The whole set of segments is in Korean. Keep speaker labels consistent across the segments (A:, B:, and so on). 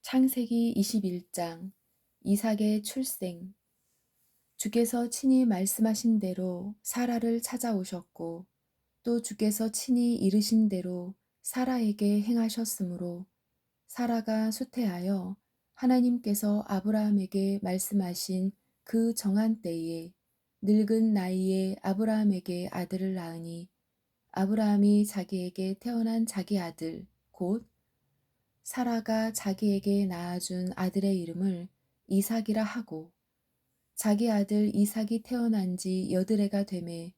A: 창세기 21장 이삭의 출생. 주께서 친히 말씀하신 대로 사라를 찾아오셨고 또 주께서 친히 이르신 대로 사라에게 행하셨으므로 사라가 쇠퇴하여 하나님께서 아브라함에게 말씀하신 그 정한 때에 늙은 나이에 아브라함에게 아들을 낳으니 아브라함이 자기에게 태어난 자기 아들 곧 사라가 자기에게 낳아준 아들의 이름을 이삭이라 하고 자기 아들 이삭이 태어난 지 여드레가 되매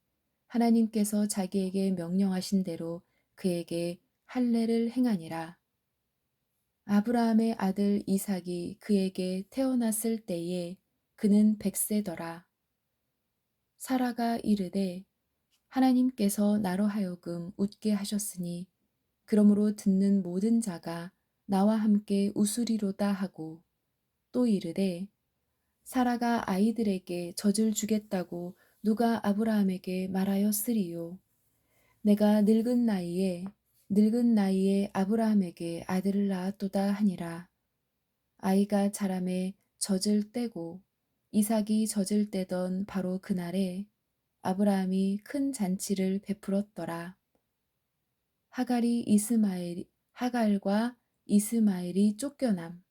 A: 하나님께서 자기에게 명령하신 대로 그에게 할례를 행하니라. 아브라함의 아들 이삭이 그에게 태어났을 때에 그는 100세더라. 사라가 이르되 하나님께서 나로 하여금 웃게 하셨으니 그러므로 듣는 모든 자가 나와 함께 웃으리로다 하고 또 이르되 사라가 아이들에게 젖을 주겠다고 누가 아브라함에게 말하였으리요. 내가 늙은 나이에 아브라함에게 아들을 낳았도다 하니라. 아이가 자라매 젖을 떼고 이삭이 젖을 떼던 바로 그날에 아브라함이 큰 잔치를 베풀었더라. 하갈과 이스마엘이 쫓겨남.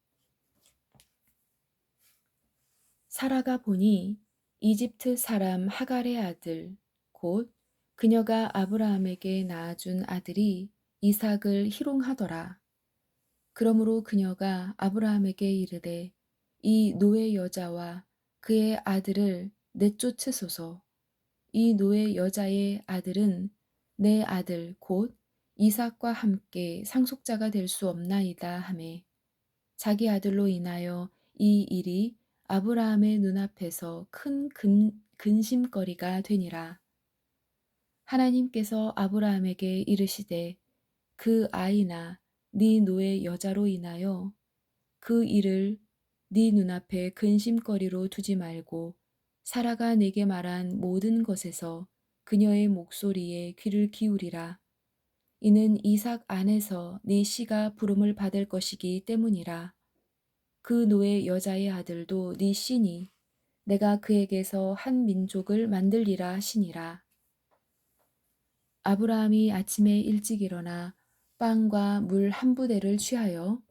A: 사라가 보니 이집트 사람 하갈의 아들 곧 그녀가 아브라함에게 낳아준 아들이 이삭을 희롱하더라. 그러므로 그녀가 아브라함에게 이르되 이 노예 여자와 그의 아들을 내쫓으소서. 이 노예 여자의 아들은 내 아들 곧 이삭과 함께 상속자가 될 수 없나이다 하매 자기 아들로 인하여 이 일이 아브라함의 눈앞에서 큰 근심거리가 되니라. 하나님께서 아브라함에게 이르시되 그 아이나 네 노예 여자로 인하여 그 일을 네 눈앞에 근심거리로 두지 말고 사라가 내게 말한 모든 것에서 그녀의 목소리에 귀를 기울이라. 이는 이삭 안에서 네 씨가 부름을 받을 것이기 때문이라. 그 노예 여자의 아들도 네 씨니 내가 그에게서 한 민족을 만들리라 하시니라. 아브라함이 아침에 일찍 일어나 빵과 물 한 부대를 취하여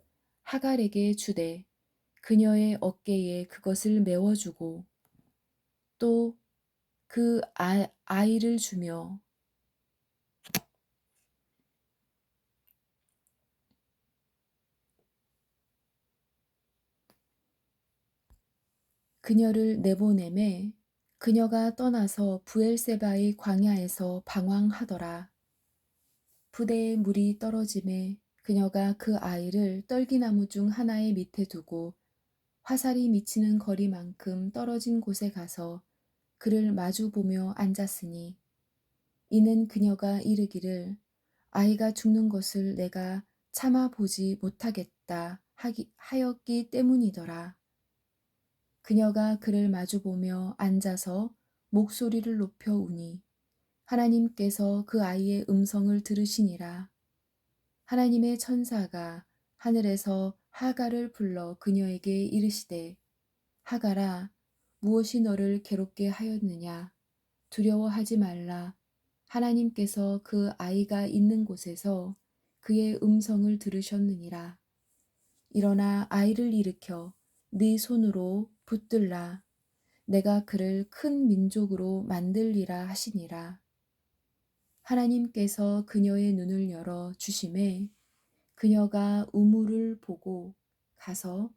A: 하갈에게 주되 그녀의 어깨에 그것을 메워주고 또 그 아이를 주며 그녀를 내보내매 그녀가 떠나서 부엘세바의 광야에서 방황하더라. 부대에 물이 떨어짐에 그녀가 그 아이를 떨기나무 중 하나의 밑에 두고 화살이 미치는 거리만큼 떨어진 곳에 가서 그를 마주보며 앉았으니 이는 그녀가 이르기를 아이가 죽는 것을 내가 참아 보지 못하겠다 하였기 때문이더라. 그녀가 그를 마주보며 앉아서 목소리를 높여 우니 하나님께서 그 아이의 음성을 들으시니라. 하나님의 천사가 하늘에서 하갈을 불러 그녀에게 이르시되 하갈아 무엇이 너를 괴롭게 하였느냐 두려워하지 말라. 하나님께서 그 아이가 있는 곳에서 그의 음성을 들으셨느니라. 일어나 아이를 일으켜 네 손으로 붙들라. 내가 그를 큰 민족으로 만들리라 하시니라. 하나님께서 그녀의 눈을 열어 주심에 그녀가 우물을 보고 가서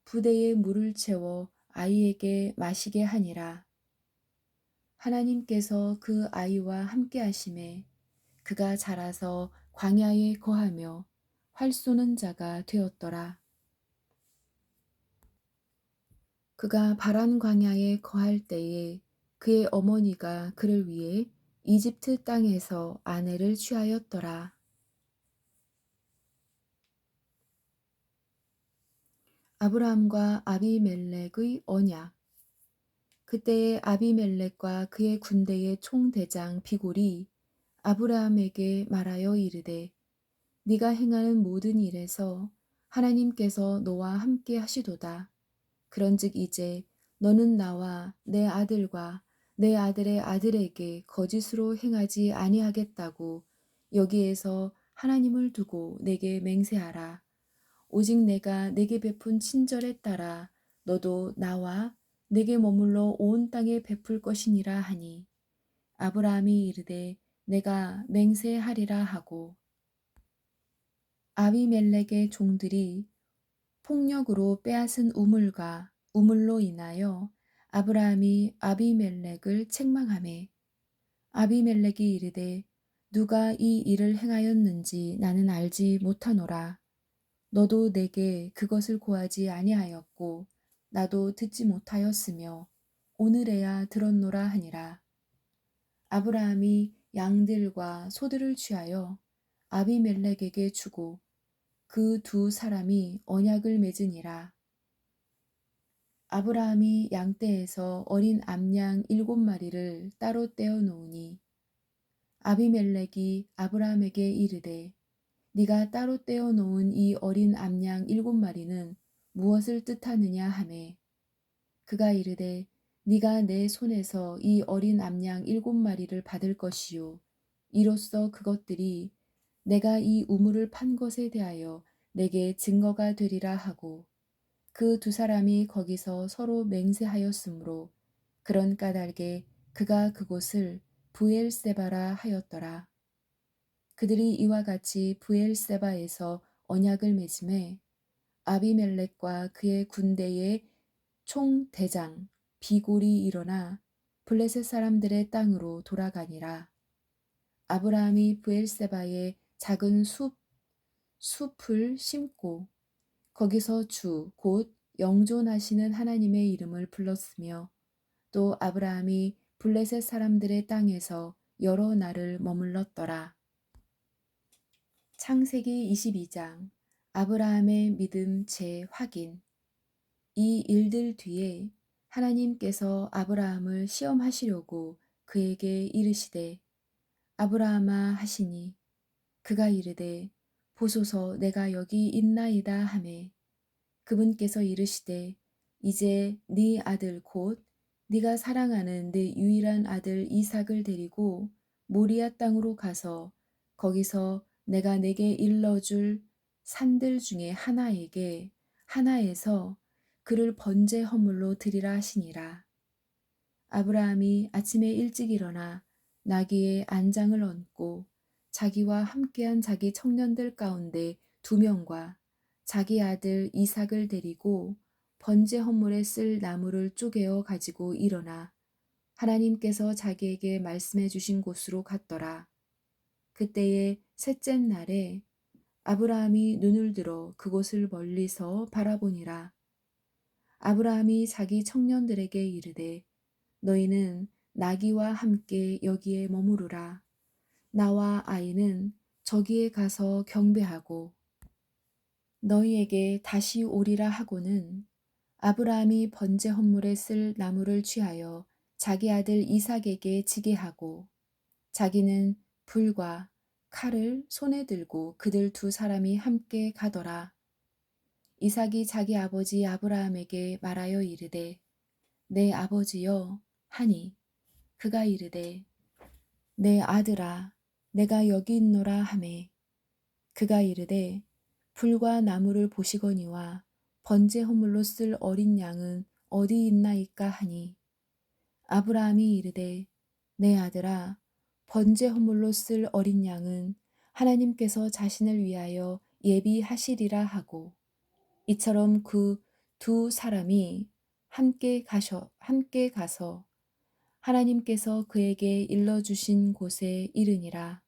A: 부대에 물을 채워 아이에게 마시게 하니라. 하나님께서 그 아이와 함께 하심에 그가 자라서 광야에 거하며 활 쏘는 자가 되었더라. 그가 바란 광야에 거할 때에 그의 어머니가 그를 위해 이집트 땅에서 아내를 취하였더라. 아브라함과 아비멜렉의 언약. 그때에 아비멜렉과 그의 군대의 총대장 비골이 아브라함에게 말하여 이르되 네가 행하는 모든 일에서 하나님께서 너와 함께 하시도다. 그런즉 이제 너는 나와 내 아들과 내 아들의 아들에게 거짓으로 행하지 아니하겠다고 여기에서 하나님을 두고 내게 맹세하라. 오직 내가 내게 베푼 친절에 따라 너도 나와 내게 머물러 온 땅에 베풀 것이니라 하니 아브라함이 이르되 내가 맹세하리라 하고 아비멜렉의 종들이 폭력으로 빼앗은 우물로 인하여 아브라함이 아비멜렉을 책망하매 아비멜렉이 이르되 누가 이 일을 행하였는지 나는 알지 못하노라. 너도 내게 그것을 고하지 아니하였고 나도 듣지 못하였으며 오늘에야 들었노라 하니라. 아브라함이 양들과 소들을 취하여 아비멜렉에게 주고 그 두 사람이 언약을 맺으니라. 아브라함이 양떼에서 어린 암양 7마리를 따로 떼어 놓으니 아비멜렉이 아브라함에게 이르되 네가 따로 떼어 놓은 이 어린 암양 7마리는 무엇을 뜻하느냐 하매 그가 이르되 네가 내 손에서 이 어린 암양 7마리를 받을 것이요 이로써 그것들이 내가 이 우물을 판 것에 대하여 내게 증거가 되리라 하고 그 두 사람이 거기서 서로 맹세하였으므로 그런 까닭에 그가 그곳을 부엘세바라 하였더라. 그들이 이와 같이 부엘세바에서 언약을 맺음에 아비멜렉과 그의 군대의 총대장 비골이 일어나 블레셋 사람들의 땅으로 돌아가니라. 아브라함이 부엘세바에 작은 숲을 심고 거기서 주 곧 영존하시는 하나님의 이름을 불렀으며 또 아브라함이 블레셋 사람들의 땅에서 여러 날을 머물렀더라. 창세기 22장 아브라함의 믿음 재확인. 이 일들 뒤에 하나님께서 아브라함을 시험하시려고 그에게 이르시되 아브라함아 하시니 그가 이르되 보소서 내가 여기 있나이다 하매 그분께서 이르시되 이제 네 아들 곧 네가 사랑하는 내 유일한 아들 이삭을 데리고 모리아 땅으로 가서 거기서 내가 내게 일러줄 산들 중에 하나에서 그를 번제 허물로 드리라 하시니라. 아브라함이 아침에 일찍 일어나 나귀의 안장을 얹고 자기와 함께한 자기 청년들 가운데 2명과 자기 아들 이삭을 데리고 번제 허물에 쓸 나무를 쪼개어 가지고 일어나 하나님께서 자기에게 말씀해 주신 곳으로 갔더라. 그때의 셋째 날에 아브라함이 눈을 들어 그곳을 멀리서 바라보니라. 아브라함이 자기 청년들에게 이르되 너희는 나귀와 함께 여기에 머무르라. 나와 아이는 저기에 가서 경배하고 너희에게 다시 오리라 하고는 아브라함이 번제 헌물에 쓸 나무를 취하여 자기 아들 이삭에게 지게 하고 자기는 불과 칼을 손에 들고 그들 두 사람이 함께 가더라. 이삭이 자기 아버지 아브라함에게 말하여 이르되 내 아버지여 하니 그가 이르되 내 아들아 내가 여기 있노라 하매 그가 이르되 불과 나무를 보시거니와 번제 허물로 쓸 어린 양은 어디 있나이까 하니 아브라함이 이르되 내 아들아 번제 허물로 쓸 어린 양은 하나님께서 자신을 위하여 예비하시리라 하고 이처럼 그 두 사람이 함께 가서 하나님께서 그에게 일러주신 곳에 이르니라.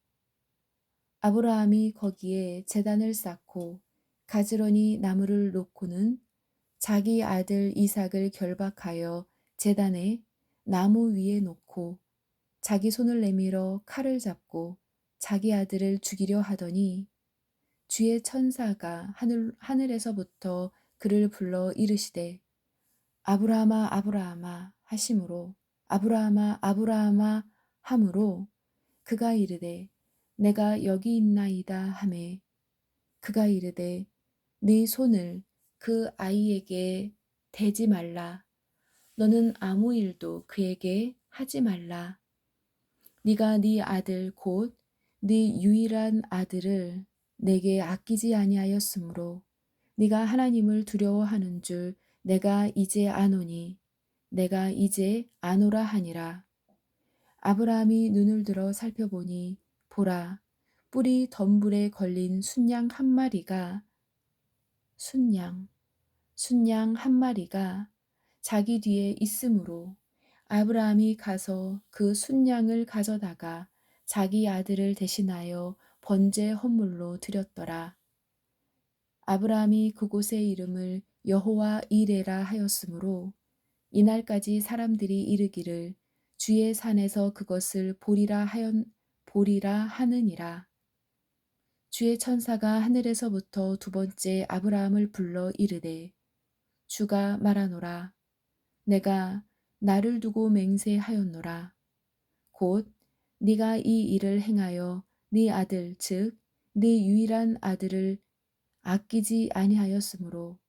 A: 아브라함이 거기에 제단을 쌓고 가지런히 나무를 놓고는 자기 아들 이삭을 결박하여 제단에 나무 위에 놓고 자기 손을 내밀어 칼을 잡고 자기 아들을 죽이려 하더니 주의 천사가 하늘에서부터 그를 불러 이르시되 아브라함아 아브라함아 하심으로 아브라함아 아브라함아 함으로 그가 이르되 내가 여기 있나이다 하매 그가 이르되 네 손을 그 아이에게 대지 말라. 너는 아무 일도 그에게 하지 말라. 네가 네 아들 곧 네 유일한 아들을 내게 아끼지 아니하였으므로 네가 하나님을 두려워하는 줄 내가 이제 아노니 내가 이제 아노라 하니라. 아브라함이 눈을 들어 살펴보니 보라 뿔이 덤불에 걸린 순양 순양 한 마리가 자기 뒤에 있으므로 아브라함이 가서 그 순양을 가져다가 자기 아들을 대신하여 번제 헌물로 드렸더라. 아브라함이 그곳의 이름을 여호와 이레라 하였으므로 이날까지 사람들이 이르기를 주의 산에서 그것을 보리라 하느니라. 주의 천사가 하늘에서부터 두 번째 아브라함을 불러 이르되 주가 말하노라. 내가 나를 두고 맹세하였노라. 곧 네가 이 일을 행하여 네 아들 즉 네 유일한 아들을 아끼지 아니하였으므로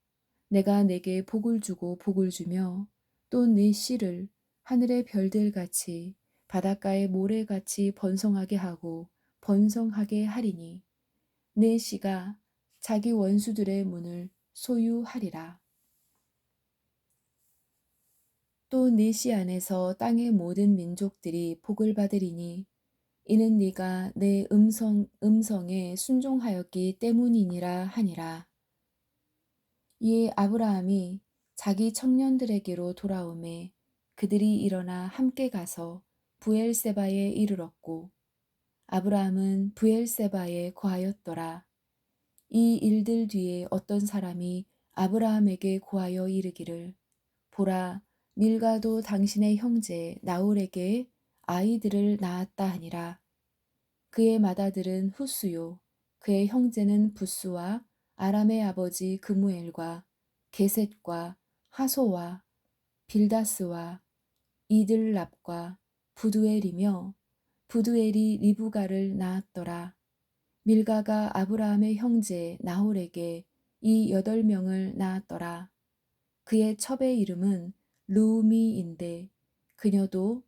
A: 내가 내게 복을 주고 복을 주며 또 네 씨를 하늘의 별들같이 바닷가의 모래같이 번성하게 하고 번성하게 하리니 내 씨가 자기 원수들의 문을 소유하리라. 또 네 씨 안에서 땅의 모든 민족들이 복을 받으리니 이는 네가 내 음성에 순종하였기 때문이니라 하니라. 이에 아브라함이 자기 청년들에게로 돌아오매 그들이 일어나 함께 가서 부엘세바에 이르렀고 아브라함은 부엘세바에 거하였더라. 이 일들 뒤에 어떤 사람이 아브라함에게 고하여 이르기를 보라 밀가도 당신의 형제 나홀에게 아이들을 낳았다 하니라. 그의 맏아들은 후스요 그의 형제는 부스와 아람의 아버지 그무엘과 게셋과 하소와 빌다스와 이들랍과 부두엘이며 부두엘이 리브가를 낳았더라. 밀가가 아브라함의 형제 나홀에게 이 8명을 낳았더라. 그의 첩의 이름은 루미인데 그녀도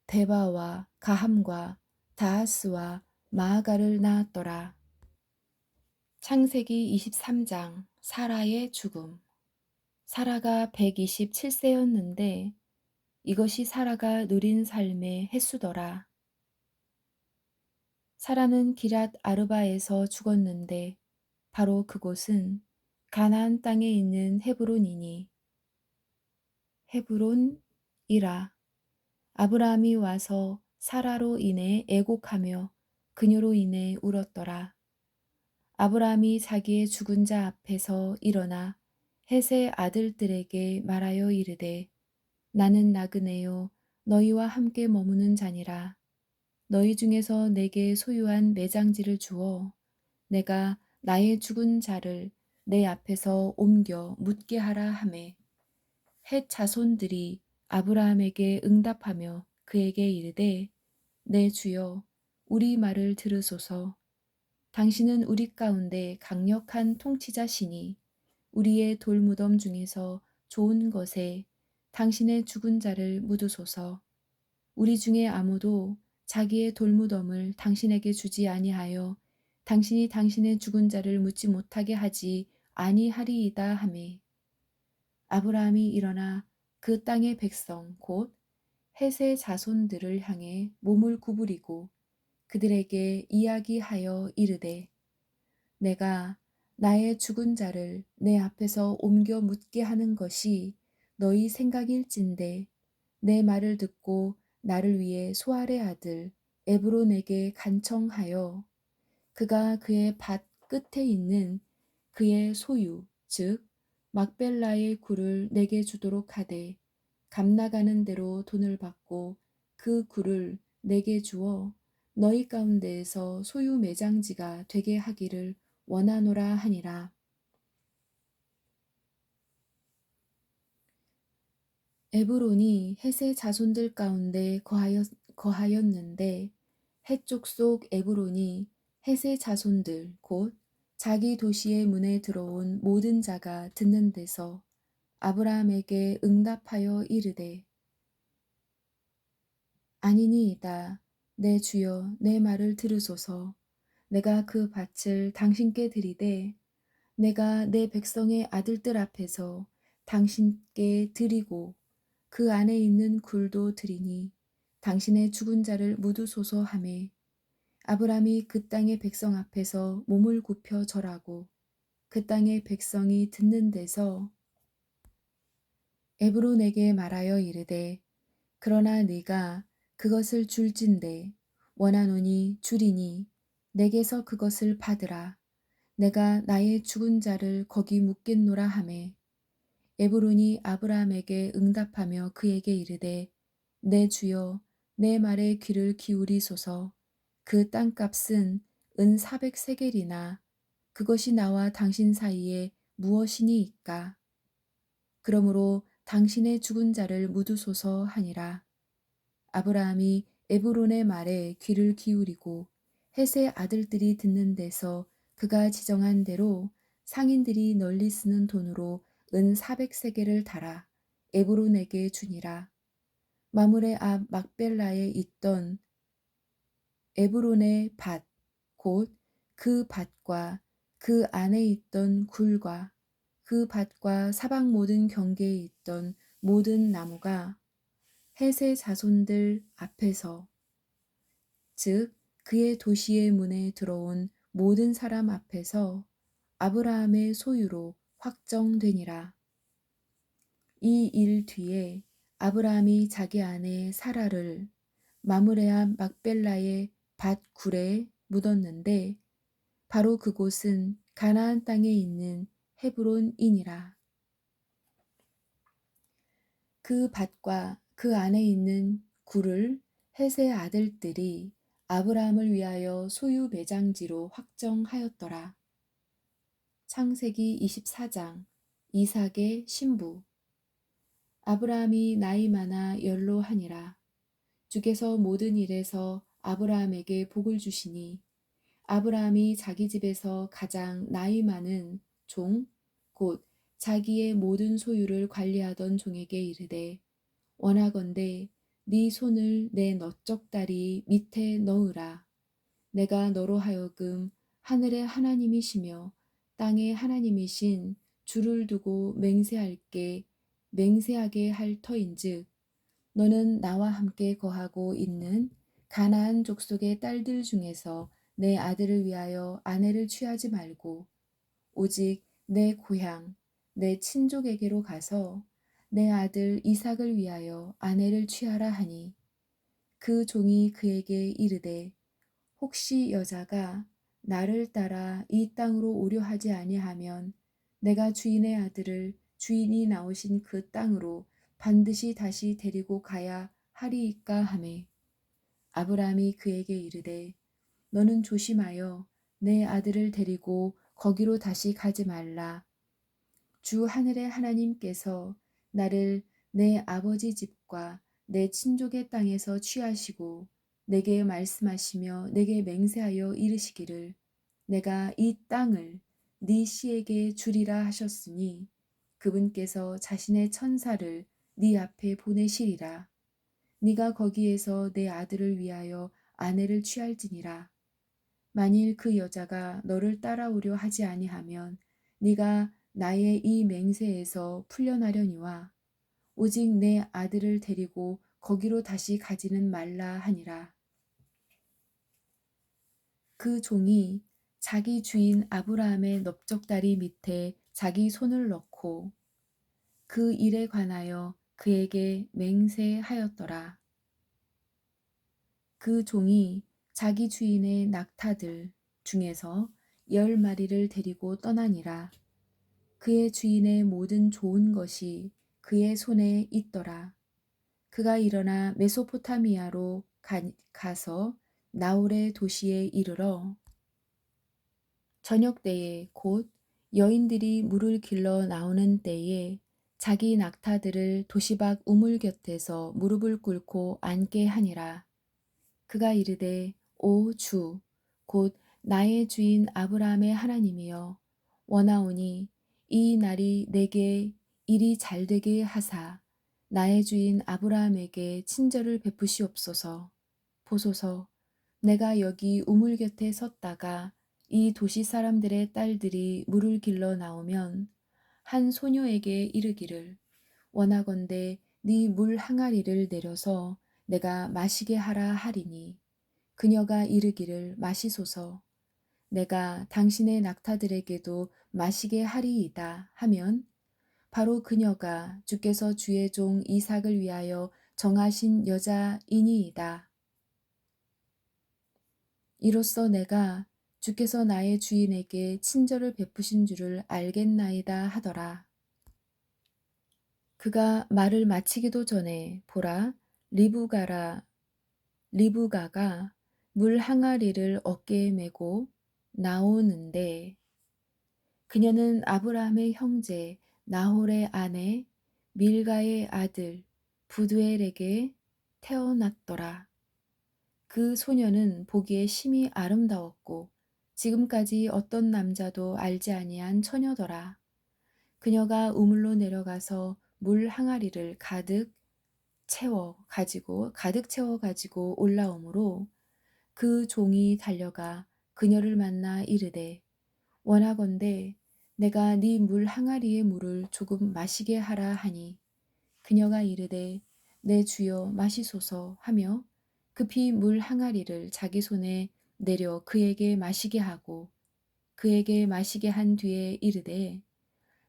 A: 데바와 가함과 다하스와 마아가를 낳았더라. 창세기 23장 사라의 죽음. 사라가 127세였는데 이것이 사라가 누린 삶의 횟수더라. 사라는 기랏 아르바에서 죽었는데 바로 그곳은 가나안 땅에 있는 헤브론이니 헤브론이라. 아브라함이 와서 사라로 인해 애곡하며 그녀로 인해 울었더라. 아브라함이 자기의 죽은 자 앞에서 일어나 헷의 아들들에게 말하여 이르되 나는 나그네요 너희와 함께 머무는 자니라. 너희 중에서 내게 소유한 매장지를 주어 내가 나의 죽은 자를 내 앞에서 옮겨 묻게 하라 하매 헷 자손들이 아브라함에게 응답하며 그에게 이르되 내 주여 우리 말을 들으소서. 당신은 우리 가운데 강력한 통치자시니 우리의 돌무덤 중에서 좋은 것에 당신의 죽은 자를 묻으소서. 우리 중에 아무도 자기의 돌무덤을 당신에게 주지 아니하여 당신이 당신의 죽은 자를 묻지 못하게 하지 아니하리이다 하매 아브라함이 일어나 그 땅의 백성 곧 헷의 자손들을 향해 몸을 구부리고 그들에게 이야기하여 이르되 내가 나의 죽은 자를 내 앞에서 옮겨 묻게 하는 것이 너희 생각일진데 내 말을 듣고 나를 위해 소알의 아들 에브론에게 간청하여 그가 그의 밭 끝에 있는 그의 소유 즉 막벨라의 굴을 내게 주도록 하되 값 나가는 대로 돈을 받고 그 굴을 내게 주어 너희 가운데에서 소유 매장지가 되게 하기를 원하노라 하니라. 에브론이 헷의 자손들 가운데 거하였는데 헷 족속 에브론이 헷의 자손들 곧 자기 도시의 문에 들어온 모든 자가 듣는 데서 아브라함에게 응답하여 이르되 아니니이다. 내 주여 내 말을 들으소서. 내가 그 밭을 당신께 드리되 내가 내 백성의 아들들 앞에서 당신께 드리고 그 안에 있는 굴도 드리니 당신의 죽은 자를 묻으소서 하매 아브람이 그 땅의 백성 앞에서 몸을 굽혀 절하고 그 땅의 백성이 듣는 데서 에브론에게 말하여 이르되 그러나 네가 그것을 줄진대 원하노니 주리니 내게서 그것을 받으라. 내가 나의 죽은 자를 거기 묻겠노라 하매 에브론이 아브라함에게 응답하며 그에게 이르되 내 주여 내 말에 귀를 기울이소서. 그 땅값은 은 400세겔이나 그것이 나와 당신 사이에 무엇이니이까. 그러므로 당신의 죽은 자를 묻으소서 하니라. 아브라함이 에브론의 말에 귀를 기울이고 헷의 아들들이 듣는 데서 그가 지정한 대로 상인들이 널리 쓰는 돈으로 은 400세겔을 달아 에브론에게 주니라. 마므레 앞 막벨라에 있던 에브론의 밭, 곧 그 밭과 그 안에 있던 굴과 그 밭과 사방 모든 경계에 있던 모든 나무가 헷의 자손들 앞에서 즉 그의 도시의 문에 들어온 모든 사람 앞에서 아브라함의 소유로 확정되니라. 이 일 뒤에 아브라함이 자기 아내 사라를 마므레아 막벨라의 밭 굴에 묻었는데 바로 그곳은 가나안 땅에 있는 헤브론이니라. 그 밭과 그 안에 있는 굴을 헷의 아들들이 아브라함을 위하여 소유 매장지로 확정하였더라. 창세기 24장 이삭의 신부. 아브라함이 나이 많아 연로하니라. 주께서 모든 일에서 아브라함에게 복을 주시니 아브라함이 자기 집에서 가장 나이 많은 종, 곧 자기의 모든 소유를 관리하던 종에게 이르되 원하건대 네 손을 내 너쩍다리 밑에 넣으라. 내가 너로 하여금 하늘의 하나님이시며 땅의 하나님이신 주를 두고 맹세하게 할 터인즉 너는 나와 함께 거하고 있는 가나안 족속의 딸들 중에서 내 아들을 위하여 아내를 취하지 말고 오직 내 고향 내 친족에게로 가서 내 아들 이삭을 위하여 아내를 취하라 하니 그 종이 그에게 이르되 혹시 여자가 나를 따라 이 땅으로 오려 하지 아니하면 내가 주인의 아들을 주인이 나오신 그 땅으로 반드시 다시 데리고 가야 하리이까 하매 아브라함이 그에게 이르되 너는 조심하여 내 아들을 데리고 거기로 다시 가지 말라. 주 하늘의 하나님께서 나를 내 아버지 집과 내 친족의 땅에서 취하시고 내게 말씀하시며 내게 맹세하여 이르시기를 내가 이 땅을 네 씨에게 주리라 하셨으니 그분께서 자신의 천사를 네 앞에 보내시리라. 네가 거기에서 내 아들을 위하여 아내를 취할지니라. 만일 그 여자가 너를 따라오려 하지 아니하면 네가 나의 이 맹세에서 풀려나려니와 오직 내 아들을 데리고 거기로 다시 가지는 말라 하니라. 그 종이 자기 주인 아브라함의 넓적다리 밑에 자기 손을 넣고 그 일에 관하여 그에게 맹세하였더라. 그 종이 자기 주인의 낙타들 중에서 10마리를 데리고 떠나니라. 그의 주인의 모든 좋은 것이 그의 손에 있더라. 그가 일어나 메소포타미아로 가서 나홀의 도시에 이르러 저녁 때에 곧 여인들이 물을 길러 나오는 때에 자기 낙타들을 도시 밖 우물 곁에서 무릎을 꿇고 앉게 하니라. 그가 이르되 오 주, 곧 나의 주인 아브라함의 하나님이여 원하오니 이 날이 내게 일이 잘 되게 하사 나의 주인 아브라함에게 친절을 베푸시옵소서. 보소서, 내가 여기 우물 곁에 섰다가 이 도시 사람들의 딸들이 물을 길러 나오면 한 소녀에게 이르기를 원하건대 네 물 항아리를 내려서 내가 마시게 하라 하리니 그녀가 이르기를 마시소서. 내가 당신의 낙타들에게도 마시게 하리이다 하면 바로 그녀가 주께서 주의 종 이삭을 위하여 정하신 여자이니이다. 이로써 내가 주께서 나의 주인에게 친절을 베푸신 줄을 알겠나이다 하더라. 그가 말을 마치기도 전에 보라, 리브가가 물 항아리를 어깨에 메고 나오는데 그녀는 아브라함의 형제 나홀의 아내 밀가의 아들 부두엘에게 태어났더라. 그 소녀는 보기에 심히 아름다웠고 지금까지 어떤 남자도 알지 아니한 처녀더라. 그녀가 우물로 내려가서 물 항아리를 가득 채워 가지고 올라오므로 그 종이 달려가 그녀를 만나 이르되 원하건대 내가 네 물 항아리의 물을 조금 마시게 하라 하니 그녀가 이르되 내 주여 마시소서 하며 급히 물 항아리를 자기 손에 내려 그에게 마시게 하고 그에게 마시게 한 뒤에 이르되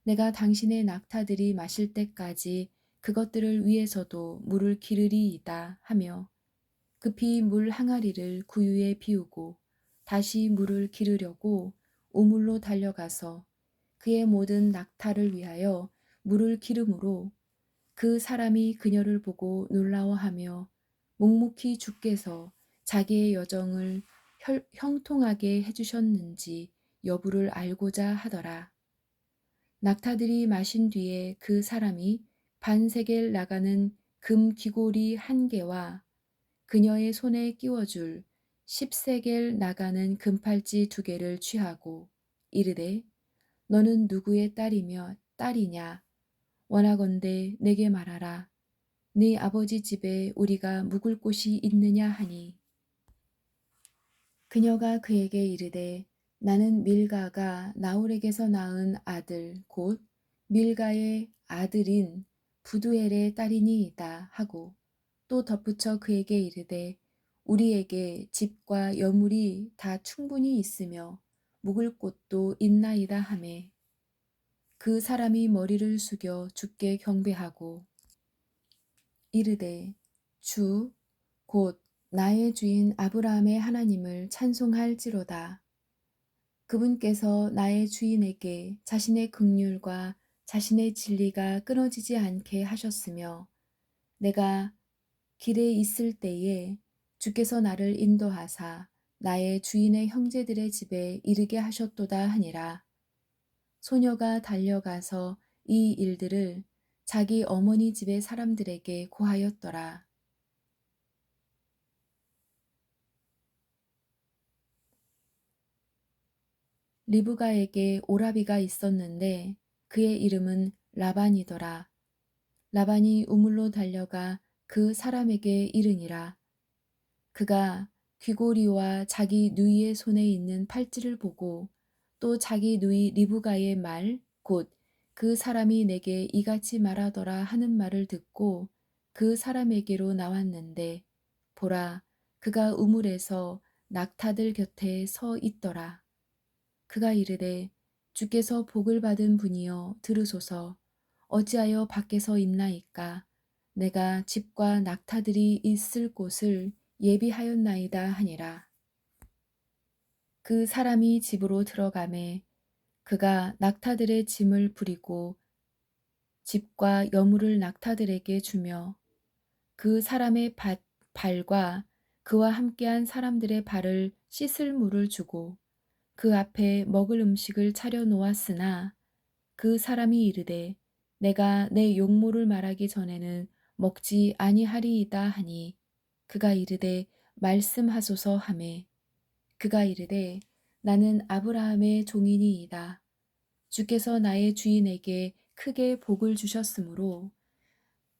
A: 내가 당신의 낙타들이 마실 때까지 그것들을 위해서도 물을 기르리이다 하며 급히 물 항아리를 구유에 비우고 다시 물을 기르려고 우물로 달려가서 그의 모든 낙타를 위하여 물을 기름으로 그 사람이 그녀를 보고 놀라워하며 묵묵히 주께서 자기의 여정을 형통하게 해주셨는지 여부를 알고자 하더라. 낙타들이 마신 뒤에 그 사람이 반세겔 나가는 금 귀고리 한 개와 그녀의 손에 끼워줄 10세겔 나가는 금팔찌 2개를 취하고 이르되 너는 누구의 딸이냐 원하건대 내게 말하라. 네 아버지 집에 우리가 묵을 곳이 있느냐 하니 그녀가 그에게 이르되 나는 밀가가 나홀에게서 낳은 아들 곧 밀가의 아들인 부두엘의 딸이니이다 하고 또 덧붙여 그에게 이르되 우리에게 집과 여물이 다 충분히 있으며 묵을 곳도 있나이다 하매 그 사람이 머리를 숙여 주께 경배하고 이르되 주 곧 나의 주인 아브라함의 하나님을 찬송할지로다. 그분께서 나의 주인에게 자신의 긍휼과 자신의 진리가 끊어지지 않게 하셨으며 내가 길에 있을 때에 주께서 나를 인도하사 나의 주인의 형제들의 집에 이르게 하셨도다 하니라. 소녀가 달려가서 이 일들을 자기 어머니 집의 사람들에게 고하였더라. 리브가에게 오라비가 있었는데 그의 이름은 라반이더라. 라반이 우물로 달려가 그 사람에게 이르니라. 그가 귀고리와 자기 누이의 손에 있는 팔찌를 보고 또 자기 누이 리브가의 말, 곧 그 사람이 내게 이같이 말하더라 하는 말을 듣고 그 사람에게로 나왔는데 보라, 그가 우물에서 낙타들 곁에 서 있더라. 그가 이르되 주께서 복을 받은 분이여 들으소서. 어찌하여 밖에서 있나이까. 내가 집과 낙타들이 있을 곳을 예비하였나이다 하니라. 그 사람이 집으로 들어가매 그가 낙타들의 짐을 부리고 집과 여물을 낙타들에게 주며 그 사람의 발과 그와 함께한 사람들의 발을 씻을 물을 주고 그 앞에 먹을 음식을 차려 놓았으나 그 사람이 이르되 내가 내 용모를 말하기 전에는 먹지 아니하리이다 하니 그가 이르되 말씀하소서 하매 그가 이르되 나는 아브라함의 종이니이다. 주께서 나의 주인에게 크게 복을 주셨으므로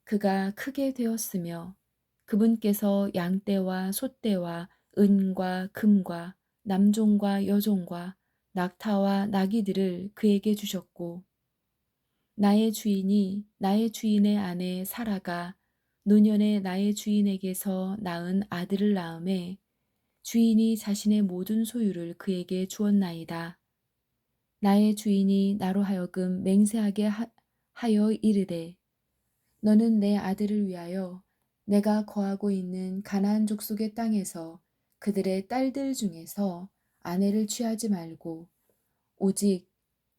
A: 그가 크게 되었으며 그분께서 양떼와 소떼와 은과 금과 남종과 여종과 낙타와 나귀들을 그에게 주셨고 나의 주인이 나의 주인의 아내 사라가 노년에 나의 주인에게서 낳은 아들을 낳음에 주인이 자신의 모든 소유를 그에게 주었나이다. 나의 주인이 나로 하여금 맹세하게 하여 이르되 너는 내 아들을 위하여 내가 거하고 있는 가나안 족속의 땅에서 그들의 딸들 중에서 아내를 취하지 말고 오직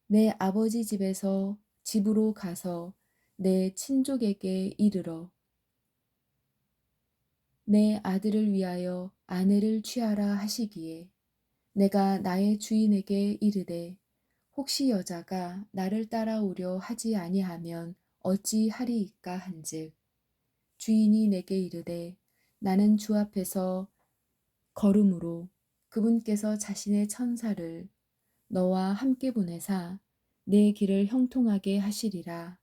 A: 내 아버지 집에서 집으로 가서 내 친족에게 이르러 내 아들을 위하여 아내를 취하라 하시기에 내가 나의 주인에게 이르되 혹시 여자가 나를 따라오려 하지 아니하면 어찌하리이까 한즉 주인이 내게 이르되 나는 주 앞에서 걸음으로 그분께서 자신의 천사를 너와 함께 보내사 내 길을 형통하게 하시리라.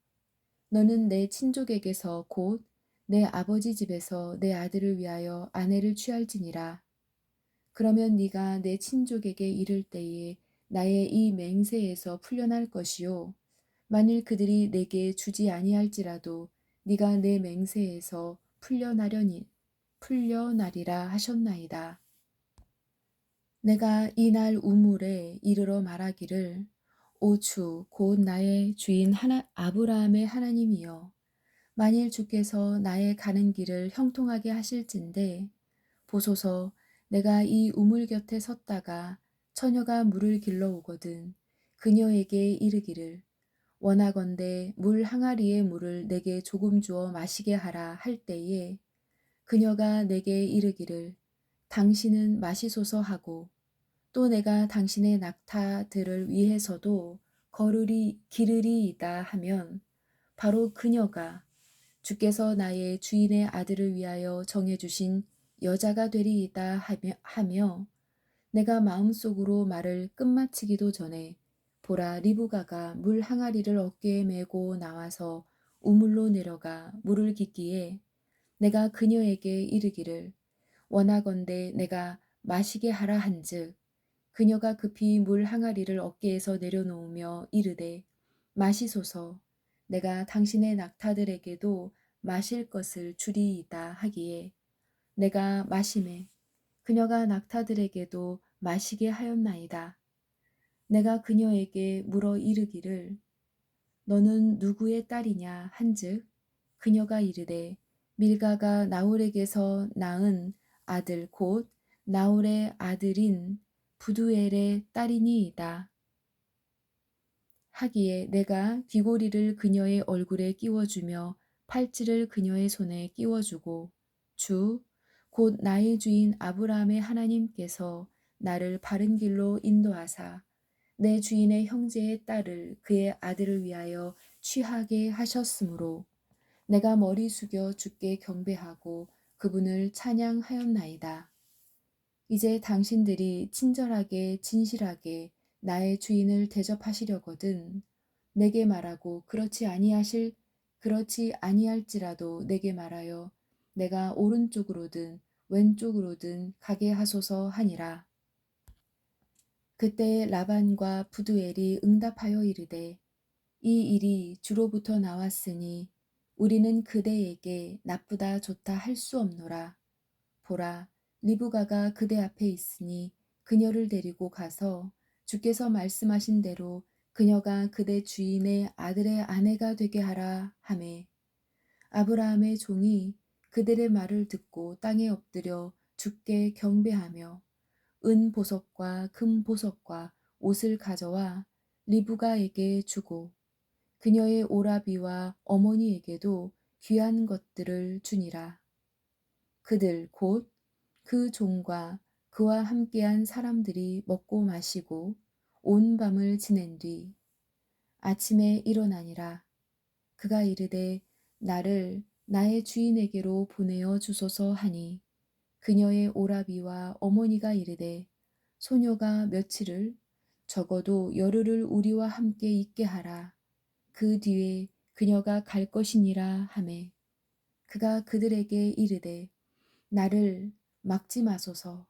A: 너는 내 친족에게서 곧 내 아버지 집에서 내 아들을 위하여 아내를 취할지니라. 그러면 네가 내 친족에게 이를 때에 나의 이 맹세에서 풀려날 것이요 만일 그들이 내게 주지 아니할지라도 네가 내 맹세에서 풀려나리라 하셨나이다. 내가 이날 우물에 이르러 말하기를 오 주 곧 나의 주인 아브라함의 하나님이여 만일 주께서 나의 가는 길을 형통하게 하실진대 보소서 내가 이 우물 곁에 섰다가 처녀가 물을 길러오거든 그녀에게 이르기를 원하건대 물 항아리의 물을 내게 조금 주어 마시게 하라 할 때에 그녀가 내게 이르기를 당신은 마시소서 하고 또 내가 당신의 낙타들을 위해서도 기르리이다 하면 바로 그녀가 주께서 나의 주인의 아들을 위하여 정해주신 여자가 되리이다 하며 내가 마음속으로 말을 끝마치기도 전에 보라 리브가가 물 항아리를 어깨에 메고 나와서 우물로 내려가 물을 깃기에 내가 그녀에게 이르기를 원하건대 내가 마시게 하라 한즉 그녀가 급히 물 항아리를 어깨에서 내려놓으며 이르되 마시소서 내가 당신의 낙타들에게도 마실 것을 주리이다 하기에 내가 마시매 그녀가 낙타들에게도 마시게 하였나이다. 내가 그녀에게 물어 이르기를 너는 누구의 딸이냐 한즉 그녀가 이르되 밀가가 나홀에게서 낳은 아들 곧 나홀의 아들인 부두엘의 딸이니이다. 하기에 내가 귀고리를 그녀의 얼굴에 끼워주며 팔찌를 그녀의 손에 끼워주고 주 곧 나의 주인 아브라함의 하나님께서 나를 바른 길로 인도하사 내 주인의 형제의 딸을 그의 아들을 위하여 취하게 하셨으므로 내가 머리 숙여 주께 경배하고 그분을 찬양하였나이다. 이제 당신들이 친절하게 진실하게 나의 주인을 대접하시려거든 내게 말하고 그렇지 아니할지라도 내게 말하여 내가 오른쪽으로든 왼쪽으로든 가게 하소서 하니라. 그때 라반과 부두엘이 응답하여 이르되 이 일이 주로부터 나왔으니 우리는 그대에게 나쁘다 좋다 할 수 없노라. 보라, 리브가가 그대 앞에 있으니 그녀를 데리고 가서 주께서 말씀하신 대로 그녀가 그대 주인의 아들의 아내가 되게 하라 하매 아브라함의 종이 그들의 말을 듣고 땅에 엎드려 주께 경배하며 은 보석과 금 보석과 옷을 가져와 리브가에게 주고 그녀의 오라비와 어머니에게도 귀한 것들을 주니라. 그들 곧 그 종과 그와 함께한 사람들이 먹고 마시고 온 밤을 지낸 뒤 아침에 일어나니라. 그가 이르되 나를 나의 주인에게로 보내어 주소서 하니 그녀의 오라비와 어머니가 이르되 소녀가 며칠을 적어도 열흘을 우리와 함께 있게 하라. 그 뒤에 그녀가 갈 것이니라 하매 그가 그들에게 이르되 나를 막지 마소서.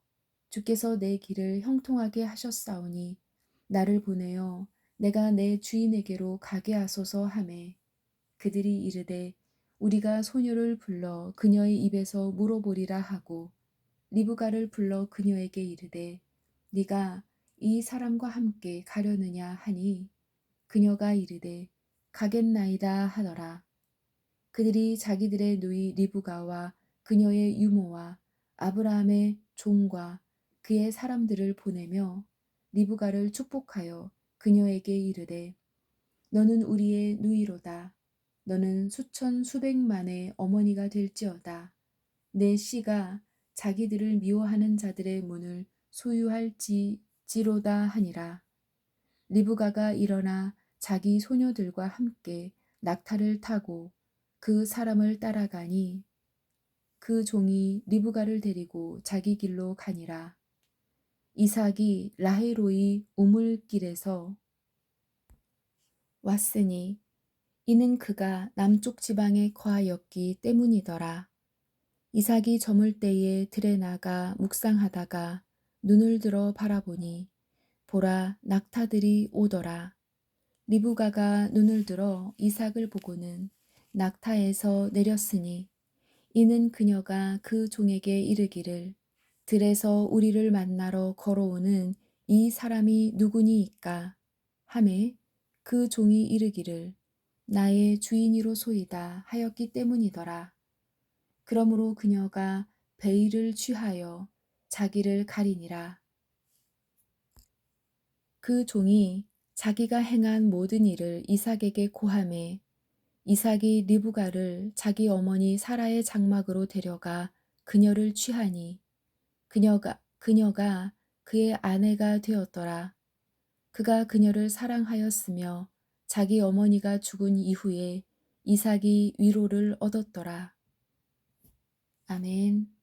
A: 주께서 내 길을 형통하게 하셨사오니 나를 보내어 내가 내 주인에게로 가게 하소서 하매 그들이 이르되 우리가 소녀를 불러 그녀의 입에서 물어보리라 하고 리브가를 불러 그녀에게 이르되 네가 이 사람과 함께 가려느냐 하니 그녀가 이르되 가겠나이다 하더라. 그들이 자기들의 누이 리브가와 그녀의 유모와 아브라함의 종과 그의 사람들을 보내며 리브가를 축복하여 그녀에게 이르되 너는 우리의 누이로다. 너는 수천 수백만의 어머니가 될지어다. 내 씨가 자기들을 미워하는 자들의 문을 소유할지로다 하니라. 리브가가 일어나 자기 소녀들과 함께 낙타를 타고 그 사람을 따라가니 그 종이 리브가를 데리고 자기 길로 가니라. 이삭이 라헤로이 우물길에서 왔으니 이는 그가 남쪽 지방에 거하였기 때문이더라. 이삭이 저물 때에 들에 나가 묵상하다가 눈을 들어 바라보니 보라 낙타들이 오더라. 리브가가 눈을 들어 이삭을 보고는 낙타에서 내렸으니 이는 그녀가 그 종에게 이르기를 들에서 우리를 만나러 걸어오는 이 사람이 누구니이까 하매 그 종이 이르기를 나의 주인이로소이다 하였기 때문이더라. 그러므로 그녀가 베일을 취하여 자기를 가리니라. 그 종이 자기가 행한 모든 일을 이삭에게 고하매 이삭이 리브가를 자기 어머니 사라의 장막으로 데려가 그녀를 취하니 그녀가 그의 아내가 되었더라. 그가 그녀를 사랑하였으며 자기 어머니가 죽은 이후에 이삭이 위로를 얻었더라. 아멘.